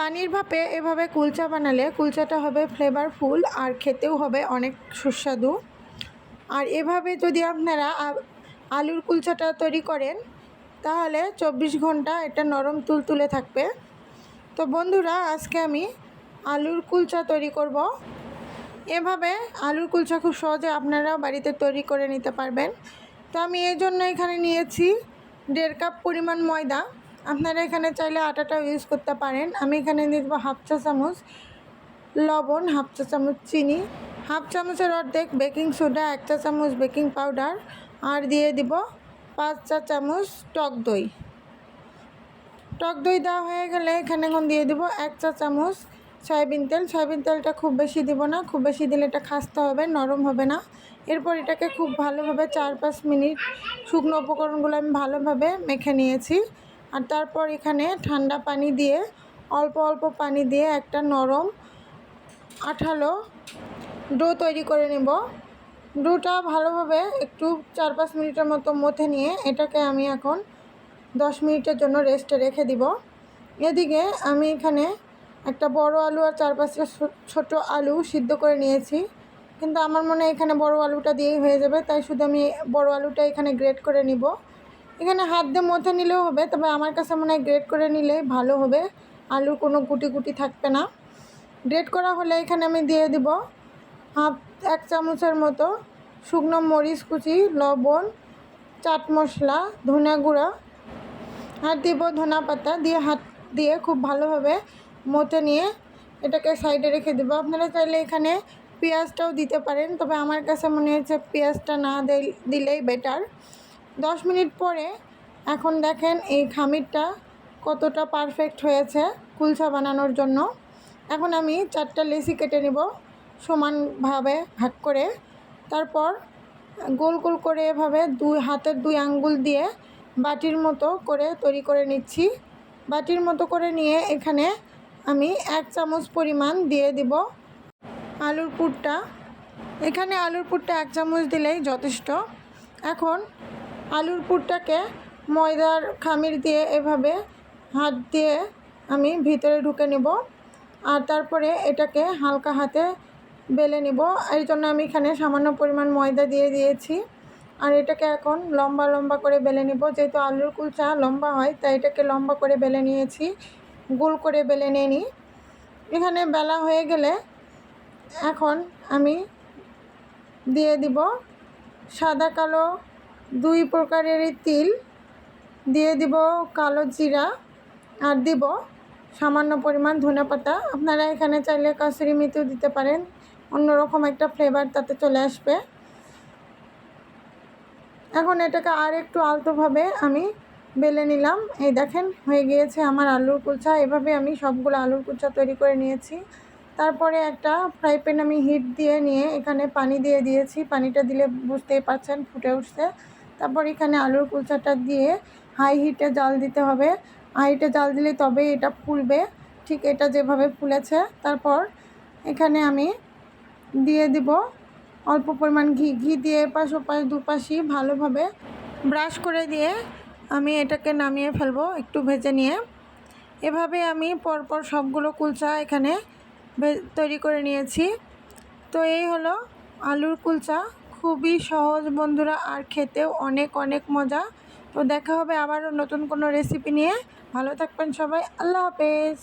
পানির ভাপে এভাবে কুলচা বানালে কুলচাটা হবে ফ্লেভারফুল আর খেতেও হবে অনেক সুস্বাদু। আর এভাবে যদি আপনারা আলুর কুলচাটা তৈরি করেন তাহলে 24 ঘন্টা এটা নরম তুলতুলে থাকবে। তো বন্ধুরা, আজকে আমি আলুর কুলচা তৈরি করব। এভাবে আলুর কুলচা খুব সহজে আপনারা বাড়িতে তৈরি করে নিতে পারবেন। তো আমি এই জন্য এখানে নিয়েছি 1.5 কাপ পরিমাণ ময়দা। আপনারা এখানে চাইলে আটাটাও ইউজ করতে পারেন। আমি এখানে দিয়ে দেবো 1/2 চা চামচ লবণ, 1/2 চা চামচ চিনি, 1/2 চামচের অর্ধেক বেকিং সোডা, 1 চা চামচ বেকিং পাউডার, আর দিয়ে দিব 5 চা চামচ টক দই। টক দই দেওয়া হয়ে গেলে এখানে এখন দিয়ে দেবো 1 চা চামচ সয়াবিন তেল। সয়াবিন তেলটা খুব বেশি দিব না, খুব বেশি দিলে এটা খাস্তা হবে, নরম হবে না। এরপর এটাকে খুব ভালোভাবে 4-5 মিনিট শুকনো উপকরণগুলো আমি ভালোভাবে মেখে নিয়েছি। আর তারপর এখানে ঠান্ডা পানি দিয়ে অল্প অল্প পানি দিয়ে একটা নরম আঠালো ডো তৈরি করে নেব। ডোটা ভালোভাবে একটু 4-5 মিনিটের মতো মথে নিয়ে এটাকে আমি এখন 10 মিনিটের জন্য রেস্টে রেখে দিব। এদিকে আমি এখানে একটা বড় আলু আর 4-5টা ছোট আলু সিদ্ধ করে নিয়েছি, কিন্তু আমার মনে হয় এখানে বড় আলুটা দিয়েই হয়ে যাবে, তাই শুধু আমি বড় আলুটা এখানে গ্রেট করে নিব। এখানে হাত দিয়ে মথে নিলেও হবে, তবে আমার কাছে মনে হয় গ্রেট করে নিলে ভালো হবে, আলুর কোনো গুটি গুটি থাকবে না। গ্রেট করা হলে এখানে আমি দিয়ে দিব 1 চামচের মতো শুকনো মরিচ কুচি, লবণ, চাট মশলা, ধনিয়া গুঁড়া, আর দিব ধনিয়া পাতা দিয়ে হাত দিয়ে খুব ভালোভাবে মথে নিয়ে এটাকে সাইডে রেখে দেব। আপনারা চাইলে এখানে পেঁয়াজটাও দিতে পারেন, তবে আমার কাছে মনে হচ্ছে পেঁয়াজটা না দিলেই বেটার। 10 মিনিট পরে এখন দেখেন এই খামিরটা কতটা পারফেক্ট হয়েছে কুলচা বানানোর জন্য। এখন আমি 4টা লেচি কেটে নেব সমানভাবে ভাগ করে। তারপর গোল গোল করে এভাবে হাতের 2 আঙ্গুল দিয়ে বাটির মতো করে তৈরি করে নিচ্ছি। বাটির মতো করে নিয়ে এখানে আমি 1 চামচ পরিমাণ দিয়ে দিব আলুর পুরটা। এখানে আলুর পুরটা 1 চামচ দিলেই যথেষ্ট। এখন আলুর পুরটাকে ময়দার খামির দিয়ে এভাবে হাত দিয়ে আমি ভিতরে ঢুকে নেব, আর তারপরে এটাকে হালকা হাতে বেলে নেব। এই জন্য আমি এখানে সামান্য পরিমাণ ময়দা দিয়ে দিয়েছি। আর এটাকে এখন লম্বা লম্বা করে বেলে নেব। যেহেতু আলুর কুলচা লম্বা হয় তাই এটাকে লম্বা করে বেলে নিয়েছি, গোল করে বেলে নিই। এখানে বেলা হয়ে গেলে এখন আমি দিয়ে দিব সাদা কালো 2 প্রকারেরই তিল, দিয়ে দিব কালো জিরা, আর দিব সামান্য পরিমাণ ধনেপাতা। আপনারা এখানে চাইলে কাসুরি মেথিও দিতে পারেন, অন্যরকম একটা ফ্লেভার তাতে চলে আসবে। এখন এটাকে আর একটু আলতোভাবে আমি বেলে নিলাম। এই দেখেন হয়ে গিয়েছে আমার আলুর কুলচা। এভাবে আমি সবগুলো আলুর কুলচা তৈরি করে নিয়েছি। তারপরে একটা ফ্রাই প্যান আমি হিট দিয়ে নিয়ে এখানে পানি দিয়ে দিয়েছি। পানিটা দিলে বুঝতেই পারছেন ফুটে উঠছে। তারপর এখানে আলুর কুলচাটা দিয়ে হাই হিটে জাল দিতে হবে। হাই হিটে জাল দিলে তবেই এটা ফুলবে, ঠিক এটা যেভাবে ফুলেছে। তারপর এখানে আমি দিয়ে দিব অল্প পরিমাণ ঘি। ঘি দিয়ে এপাশ ওপাশ দুপাশই ভালোভাবে ব্রাশ করে দিয়ে আমি এটাকে নামিয়ে ফেলবো একটু ভেজে নিয়ে। এভাবে আমি পরপর সবগুলো কুলচা এখানে তৈরি করে নিয়েছি। তো এই হলো আলুর কুলচা, খুবই সহজ বন্ধুরা, আর খেতেও অনেক অনেক মজা। তো দেখা হবে আবারও নতুন কোনো রেসিপি নিয়ে। ভালো থাকবেন সবাই, আল্লাহ হাফেজ।